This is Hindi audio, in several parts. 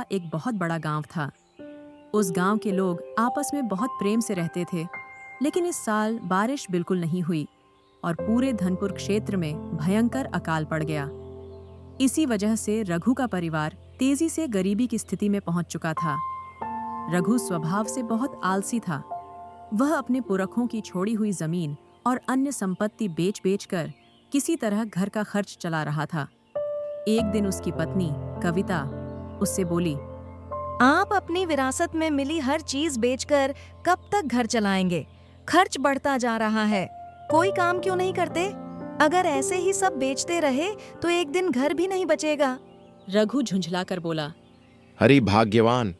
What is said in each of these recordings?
का एक बहुत बड़ा गांव था। उस गांव के लोग आपस में बहुत प्रेम से रहते थे, लेकिन इस साल बारिश बिल्कुल नहीं हुई और पूरे धनपुर क्षेत्र में भयंकर अकाल पड़ गया। इसी वजह से रघु का परिवार तेजी से गरीबी की स्थिति में पहुंच चुका था। रघु स्वभाव से बहुत आलसी था। वह अपने पुरखों की छोड़ी हुई जमीन और अन्य संपत्ति बेच-बेच कर किसी तरह घर का खर्च चला रहा था। एक दिन उसकी पत्नी कविता उससे बोली, आप अपनी विरासत में मिली हर चीज बेचकर कब तक घर चलाएंगे? खर्च बढ़ता जा रहा है। कोई काम क्यों नहीं करते? अगर ऐसे ही सब बेचते रहे तो एक दिन घर भी नहीं बचेगा। रघु झुंझलाकर बोला, हरि भाग्यवान,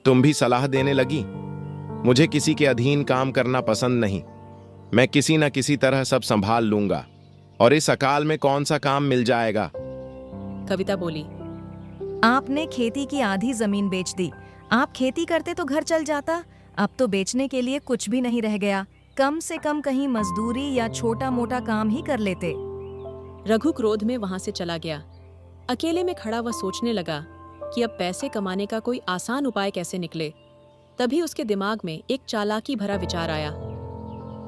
तुम भी सलाह देने लगी। मुझे किसी के अधीन काम करना पसंद नहीं। मैं किसी न किसी तरह सब संभाल लूंगा और इस अकाल में कौन सा काम मिल जाएगा। कविता बोली, आपने खेती की आधी जमीन बेच दी। आप खेती करते तो घर चल जाता। अब तो बेचने के लिए कुछ भी नहीं रह गया। कम से कम कहीं मजदूरी या छोटा मोटा काम ही कर लेते। रघु क्रोध में वहां से चला गया। अकेले में खड़ा वह सोचने लगा कि अब पैसे कमाने का कोई आसान उपाय कैसे निकले। तभी उसके दिमाग में एक चालाकी भरा विचार आया।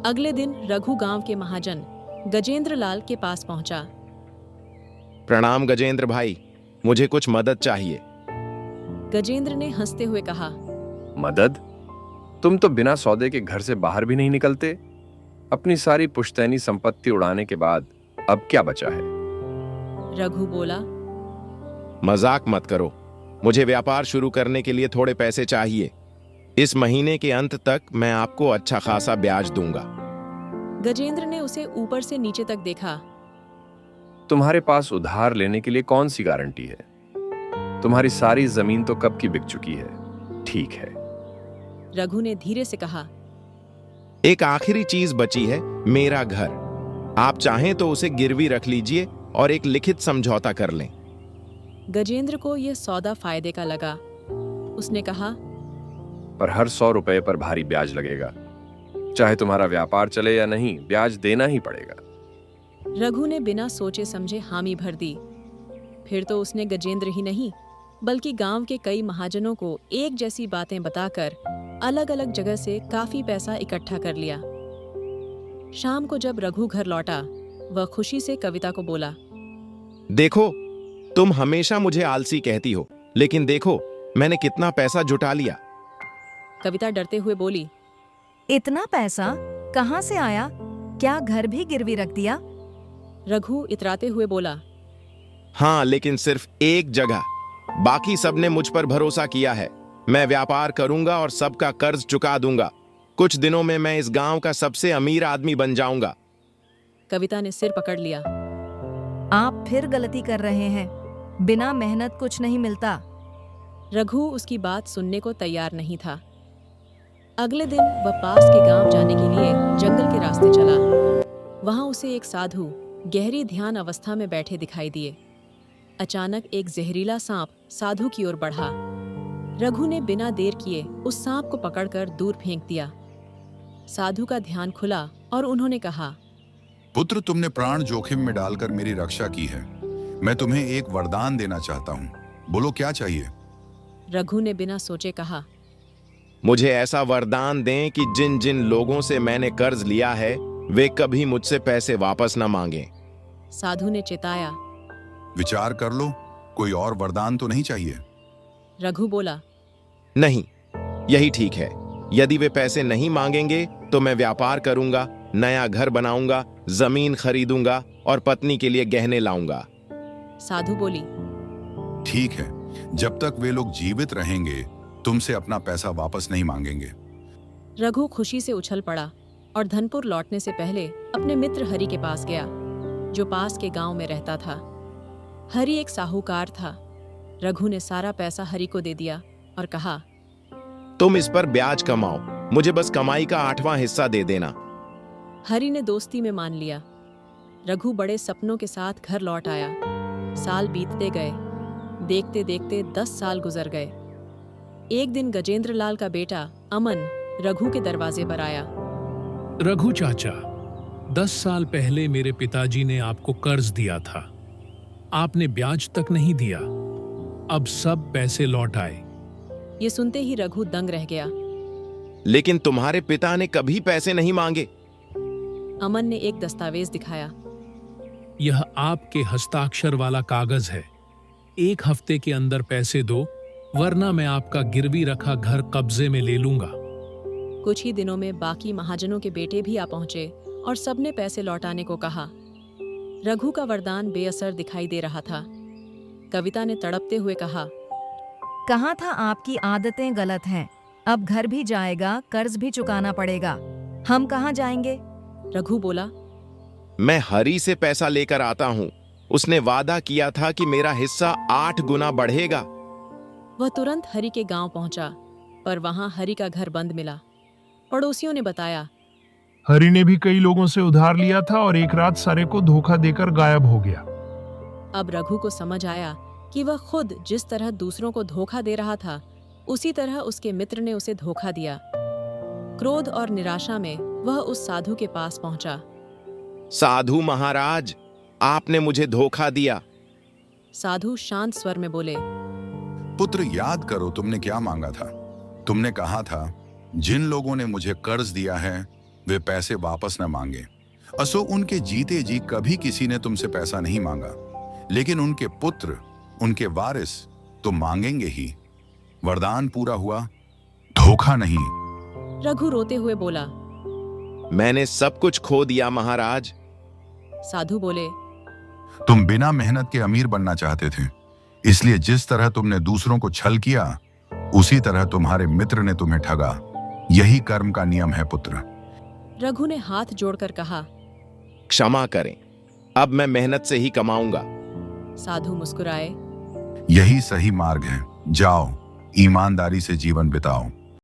अगले दिन रघु गांव के महाजन गजेंद्र लाल के पास पहुंचा। प्रणाम गजेंद्र भाई, मुझे कुछ मदद चाहिए। गजेंद्र ने हंसते हुए कहा, मदद? तुम तो बिना सौदे के घर से बाहर भी नहीं निकलते। अपनी सारी पुश्तैनी संपत्ति उड़ाने के बाद अब क्या बचा है? रघु बोला, मजाक मत करो। मुझे व्यापार शुरू करने के लिए थोड़े पैसे चाहिए। इस महीने के अंत तक मैं आपको अच्छा खासा ब्याज दूंगा। गजेंद्र ने उसे ऊपर से नीचे तक देखा। तुम्हारे पास उधार लेने के लिए कौन सी गारंटी है? तुम्हारी सारी जमीन तो कब की बिक चुकी है। ठीक है। रघु ने धीरे से कहा, एक आखिरी चीज बची है, मेरा घर। आप चाहें तो उसे गिरवी रख लीजिए और एक लिखित समझौता कर लें। गजेंद्र को यह सौदा फायदे का लगा। उसने कहा, पर हर 100 रुपए पर भारी ब्याज लगेगा। चाहे तुम्हारा व्यापार चले या नहीं, ब्याज देना ही पड़ेगा। रघु ने बिना सोचे समझे हामी भर दी। फिर तो उसने गजेंद्र ही नहीं बल्कि गांव के कई महाजनों को एक जैसी बातें बताकर अलग अलग जगह से काफी पैसा इकट्ठा कर लिया। शाम को जब रघु घर लौटा, वह खुशी से कविता को बोला, देखो, तुम हमेशा मुझे आलसी कहती हो, लेकिन देखो मैंने कितना पैसा जुटा लिया। कविता डरते हुए बोली, इतना पैसा कहाँ से आया? क्या घर भी गिरवी रख दिया? रघु इतराते हुए बोला, हाँ, लेकिन सिर्फ एक जगह। बाकी सबने मुझ पर भरोसा किया है। मैं व्यापार करूंगा और सबका कर्ज चुका दूंगा। कुछ दिनों में मैं इस गांव का सबसे अमीर आदमी बन जाऊंगा। कविता ने सिर पकड़ लिया। आप फिर गलती कर रहे हैं। बिना मेहनत कुछ नहीं मिलता। रघु उसकी बात सुनने को तैयार नहीं था। अगले दिन वह पास के गांव जाने के लिए जंगल के रास्ते चला। वहां उसे एक साधु गहरी ध्यान अवस्था में बैठे दिखाई दिए। अचानक एक जहरीला सांप साधु की ओर बढ़ा। रघु ने बिना देर किए उस सांप को पकड़कर दूर फेंक दिया। साधु का ध्यान खुला और उन्होंने कहा, पुत्र, तुमने प्राण जोखिम में डालकर मेरी रक्षा की है। मैं तुम्हें एक वरदान देना चाहता हूँ। बोलो क्या चाहिए? रघु ने बिना सोचे कहा, मुझे ऐसा वरदान दें कि जिन जिन लोगों से मैंने कर्ज लिया है वे कभी मुझसे पैसे वापस न मांगें। साधु ने चिताया। विचार कर लो, कोई और वरदान तो नहीं चाहिए? रघु बोला, नहीं, यही ठीक है। यदि वे पैसे नहीं मांगेंगे तो मैं व्यापार करूंगा, नया घर बनाऊंगा, जमीन खरीदूंगा और पत्नी के लिए गहने लाऊंगा। साधु बोली, ठीक है, जब तक वे लोग जीवित रहेंगे तुमसे अपना पैसा वापस नहीं मांगेंगे। रघु खुशी से उछल पड़ा और धनपुर लौटने से पहले अपने मित्र हरि के पास गया, जो पास के गांव में रहता था। हरि एक साहूकार था। रघु ने सारा पैसा हरि को दे दिया और कहा, तुम इस पर ब्याज कमाओ, मुझे बस कमाई का 8वां हिस्सा दे देना। हरि ने दोस्ती में मान लिया। रघु बड़े सपनों के साथ घर लौट आया। साल बीतते गए। देखते देखते 10 साल गुजर गए। एक दिन गजेंद्र लाल का बेटा अमन रघु के दरवाजे पर आया। रघु चाचा, 10 साल पहले मेरे पिताजी ने आपको कर्ज दिया था। आपने ब्याज तक नहीं दिया। अब सब पैसे लौट आए। ये सुनते ही रघु दंग रह गया। लेकिन तुम्हारे पिता ने कभी पैसे नहीं मांगे। अमन ने एक दस्तावेज दिखाया। यह आपके हस्ताक्षर वाला कागज है। 1 हफ्ते के अंदर पैसे दो, वरना मैं आपका गिरवी रखा घर कब्जे में ले लूंगा। कुछ ही दिनों में बाकी महाजनों के बेटे भी आ पहुंचे और सबने पैसे लौटाने को कहा। रघु का वरदान बेअसर दिखाई दे रहा था। कविता ने तड़पते हुए कहा, कहा था आपकी आदतें गलत हैं। अब घर भी जाएगा, कर्ज भी चुकाना पड़ेगा। हम कहाँ जाएंगे? रघु बोला, मैं हरी से पैसा लेकर आता हूं। उसने वादा किया था कि मेरा हिस्सा 8 गुना बढ़ेगा। वह तुरंत हरी के गांव पहुंचा, पर वहां हरी का घर बंद मिला। पड़ोसियों ने बताया, हरी ने भी कई लोगों से उधार लिया था और एक रात सारे को धोखा देकर गायब हो गया। अब रघु को समझ आया कि वह खुद जिस तरह दूसरों को धोखा दे रहा था, उसी तरह उसके मित्र ने उसे धोखा दिया। क्रोध और निराशा में वह उस साधु के पास पहुंचा। साधु महाराज, आपने मुझे धोखा दिया। साधु शांत स्वर में बोले, पुत्र, याद करो तुमने क्या मांगा था। तुमने कहा था, जिन लोगों ने मुझे कर्ज दिया है वे पैसे वापस न मांगे। असो उनके जीते जी कभी किसी ने तुमसे पैसा नहीं मांगा, लेकिन उनके पुत्र, उनके वारिस तो मांगेंगे ही। वरदान पूरा हुआ, धोखा नहीं। रघु रोते हुए बोला। मैंने सब कुछ खो दिया महाराज। साधु बोले, तुम बिना मेहनत के अमीर बनना चाहते थे, इसलिए जिस तरह तुमने दूसरों को छल किया, उसी तरह तुम्हारे मित्र ने तुम्हें ठगा। यही कर्म का नियम है पुत्र। रघु ने हाथ जोड़कर कहा, क्षमा करें, अब मैं मेहनत से ही कमाऊंगा। साधु मुस्कुराए। यही सही मार्ग है। जाओ, ईमानदारी से जीवन बिताओ।